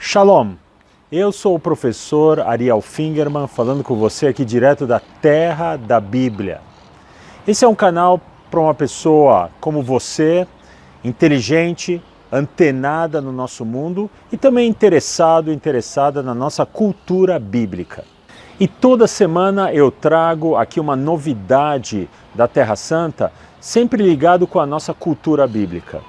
Shalom! Eu sou o professor Ariel Fingerman, falando com você aqui direto da Terra da Bíblia. Esse é um canal para uma pessoa como você, inteligente, antenada no nosso mundo e também interessada na nossa cultura bíblica. E toda semana eu trago aqui uma novidade da Terra Santa, sempre ligado com a nossa cultura bíblica.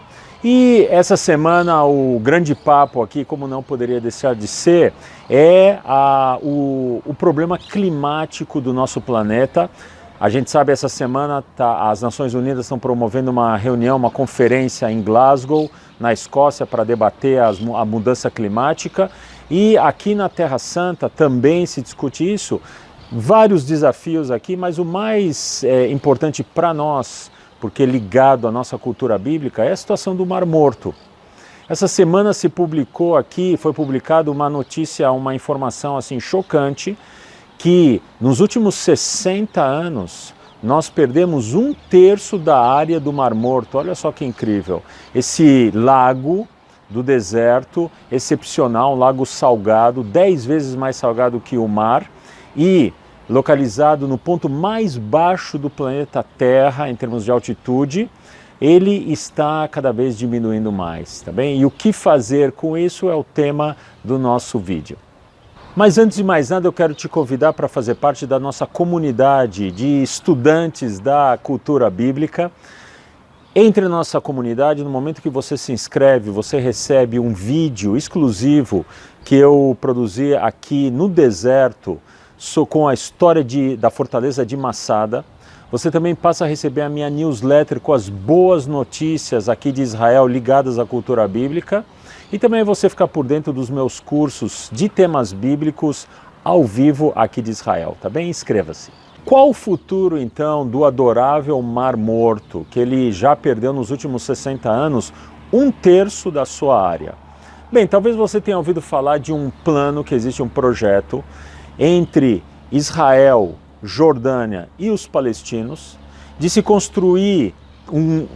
E essa semana o grande papo aqui, como não poderia deixar de ser, é o problema climático do nosso planeta. A gente sabe, essa semana as Nações Unidas estão promovendo uma reunião, uma conferência em Glasgow, na Escócia, para debater a mudança climática. E aqui na Terra Santa também se discute isso. Vários desafios aqui, mas o mais importante para nós, porque ligado à nossa cultura bíblica, é a situação do Mar Morto. Essa semana se publicou aqui, foi publicada uma notícia, uma informação assim chocante, que nos últimos 60 anos nós perdemos 1/3 da área do Mar Morto. Olha só que incrível. Esse lago do deserto, excepcional, um lago salgado, 10 vezes mais salgado que o mar, e localizado no ponto mais baixo do planeta Terra em termos de altitude, ele está cada vez diminuindo mais, tá bem? E o que fazer com isso é o tema do nosso vídeo. Mas antes de mais nada, eu quero te convidar para fazer parte da nossa comunidade de estudantes da cultura bíblica. Entre na nossa comunidade. No momento que você se inscreve, você recebe um vídeo exclusivo que eu produzi aqui no deserto, com a história da Fortaleza de Massada. Você também passa a receber a minha newsletter com as boas notícias aqui de Israel ligadas à cultura bíblica. E também você fica por dentro dos meus cursos de temas bíblicos ao vivo aqui de Israel, tá bem? Inscreva-se. Qual o futuro, então, do adorável Mar Morto, que ele já perdeu nos últimos 60 anos 1/3 da sua área? Bem, talvez você tenha ouvido falar de um plano, que existe um projeto entre Israel, Jordânia e os palestinos, de se construir um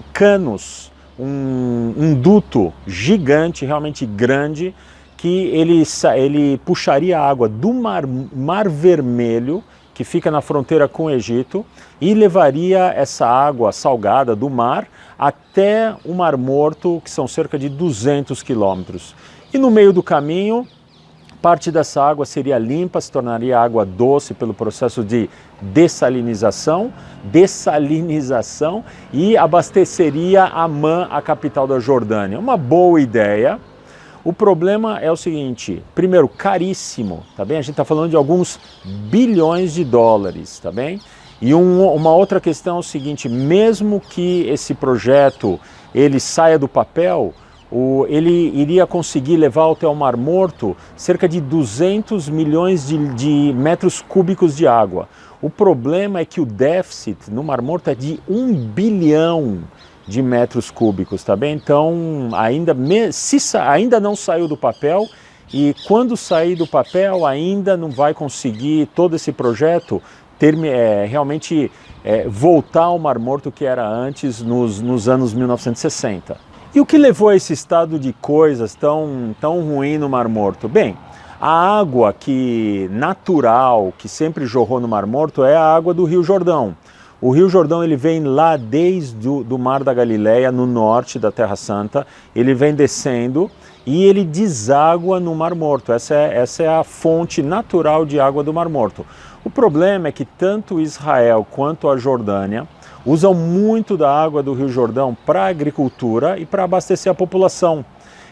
duto gigante, realmente grande, que ele puxaria a água do Mar Vermelho, que fica na fronteira com o Egito, e levaria essa água salgada do mar até o Mar Morto, que são cerca de 200 quilômetros. E no meio do caminho, parte dessa água seria limpa, se tornaria água doce pelo processo de dessalinização, e abasteceria Amã, a capital da Jordânia. Uma boa ideia. O problema é o seguinte: primeiro, caríssimo, tá bem? A gente está falando de alguns bilhões de dólares, tá bem? E uma outra questão é o seguinte: mesmo que esse projeto ele saia do papel, ele iria conseguir levar até o Mar Morto cerca de 200 milhões de metros cúbicos de água. O problema é que o déficit no Mar Morto é de 1 bilhão de metros cúbicos, tá bem? Então, ainda não saiu do papel, e quando sair do papel ainda não vai conseguir todo esse projeto realmente voltar ao Mar Morto que era antes, nos anos 1960. E o que levou a esse estado de coisas tão ruim no Mar Morto? Bem, a água natural que sempre jorrou no Mar Morto é a água do Rio Jordão. O Rio Jordão ele vem lá desde o Mar da Galileia, no norte da Terra Santa, ele vem descendo e ele deságua no Mar Morto. Essa é a fonte natural de água do Mar Morto. O problema é que tanto Israel quanto a Jordânia usam muito da água do Rio Jordão para a agricultura e para abastecer a população.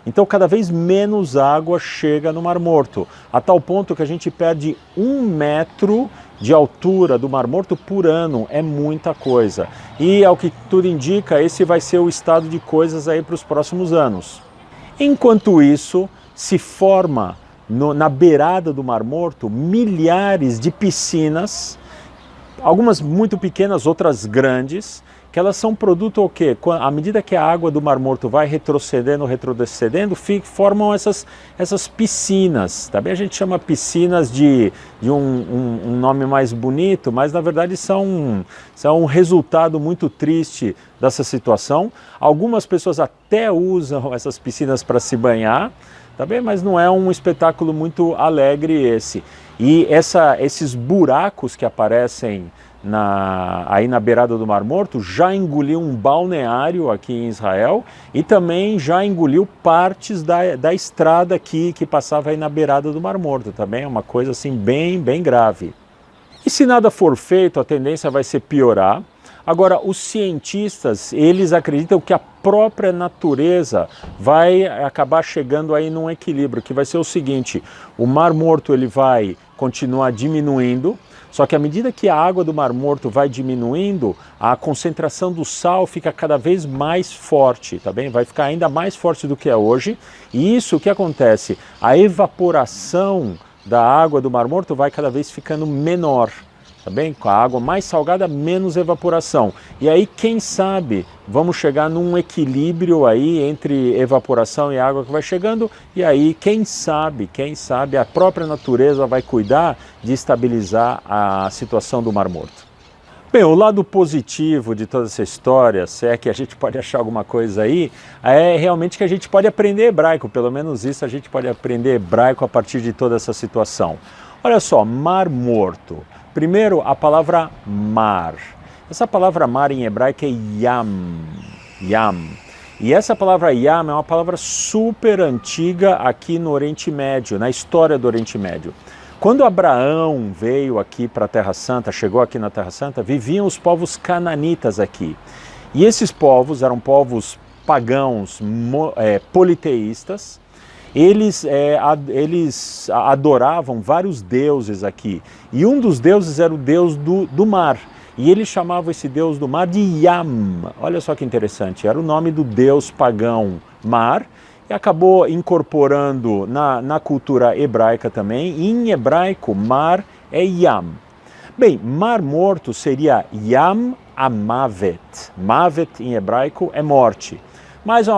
Então cada vez menos água chega no Mar Morto, a tal ponto que a gente perde 1 metro de altura do Mar Morto por ano. É muita coisa. E ao que tudo indica, esse vai ser o estado de coisas aí para os próximos anos. Enquanto isso, se forma na beirada do Mar Morto milhares de piscinas, algumas muito pequenas, outras grandes, que elas são produto o quê? À medida que a água do Mar Morto vai retrocedendo, formam essas piscinas. Também a gente chama piscinas de um nome mais bonito, mas na verdade são um resultado muito triste dessa situação. Algumas pessoas até usam essas piscinas para se banhar, tá bem? Mas não é um espetáculo muito alegre esse. E esses buracos que aparecem aí na beirada do Mar Morto já engoliu um balneário aqui em Israel e também já engoliu partes da estrada aqui que passava aí na beirada do Mar Morto, também é uma coisa assim bem grave. E se nada for feito, a tendência vai ser piorar. Agora, os cientistas, eles acreditam que a própria natureza vai acabar chegando aí num equilíbrio, que vai ser o seguinte: o Mar Morto ele vai continuar diminuindo, só que à medida que a água do Mar Morto vai diminuindo, a concentração do sal fica cada vez mais forte, tá bem? Vai ficar ainda mais forte do que é hoje. E isso, o que acontece? A evaporação da água do Mar Morto vai cada vez ficando menor. Tá bem? Com a água mais salgada, menos evaporação. E aí, quem sabe, vamos chegar num equilíbrio aí entre evaporação e água que vai chegando, e aí, quem sabe, a própria natureza vai cuidar de estabilizar a situação do Mar Morto. Bem, o lado positivo de toda essa história, se é que a gente pode achar alguma coisa aí, é realmente que a gente pode aprender hebraico, pelo menos isso a gente pode aprender hebraico a partir de toda essa situação. Olha só, Mar Morto. Primeiro, a palavra mar. Essa palavra mar em hebraico é yam. E essa palavra yam é uma palavra super antiga aqui no Oriente Médio, na história do Oriente Médio. Quando Abraão veio aqui para a Terra Santa, chegou aqui na Terra Santa, viviam os povos cananitas aqui. E esses povos eram povos pagãos, politeístas. Eles adoravam vários deuses aqui, e um dos deuses era o deus do mar, e eles chamavam esse deus do mar de Yam. Olha só que interessante, era o nome do deus pagão mar, e acabou incorporando na cultura hebraica também, e em hebraico mar é Yam. Bem, Mar Morto seria Yam Amavet, Mavet em hebraico é morte. Mas é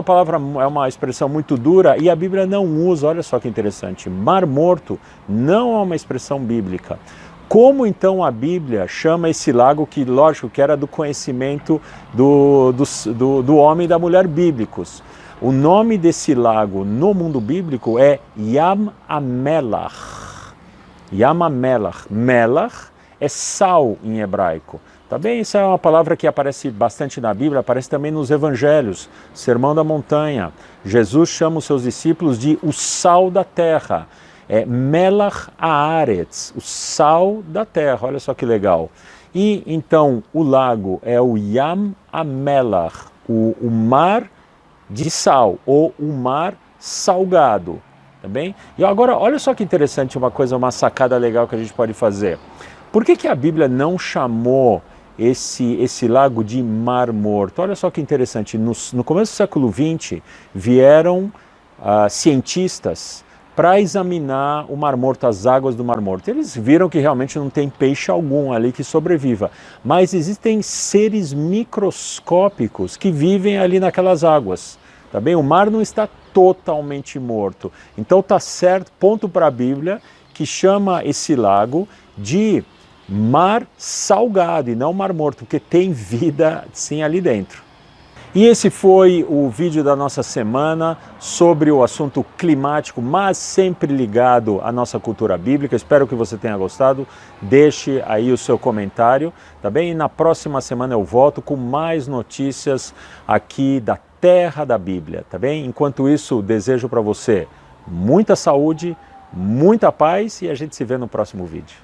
uma expressão muito dura e a Bíblia não usa, olha só que interessante, Mar Morto não é uma expressão bíblica. Como então a Bíblia chama esse lago que, lógico, que era do conhecimento do homem e da mulher bíblicos? O nome desse lago no mundo bíblico é Yam HaMelach. Yam HaMelach. Melach é sal em hebraico. Tá bem? Isso é uma palavra que aparece bastante na Bíblia, aparece também nos Evangelhos, Sermão da Montanha. Jesus chama os seus discípulos de o sal da terra. É Melach Haaretz, o sal da terra. Olha só que legal. E então o lago é o Yam HaMelach, o mar de sal, ou o mar salgado. Tá bem? E agora, olha só que interessante, uma sacada legal que a gente pode fazer. Por que a Bíblia não chamou esse lago de Mar Morto? Olha só que interessante, no começo do século XX vieram cientistas para examinar o Mar Morto, as águas do Mar Morto. Eles viram que realmente não tem peixe algum ali que sobreviva, mas existem seres microscópicos que vivem ali naquelas águas. Tá bem? O mar não está totalmente morto. Então tá certo, ponto para a Bíblia, que chama esse lago de mar salgado e não Mar Morto, porque tem vida sim ali dentro. E esse foi o vídeo da nossa semana sobre o assunto climático, mas sempre ligado à nossa cultura bíblica. Espero que você tenha gostado. Deixe aí o seu comentário, tá bem? E na próxima semana eu volto com mais notícias aqui da Terra da Bíblia, tá bem? Enquanto isso, desejo para você muita saúde, muita paz e a gente se vê no próximo vídeo.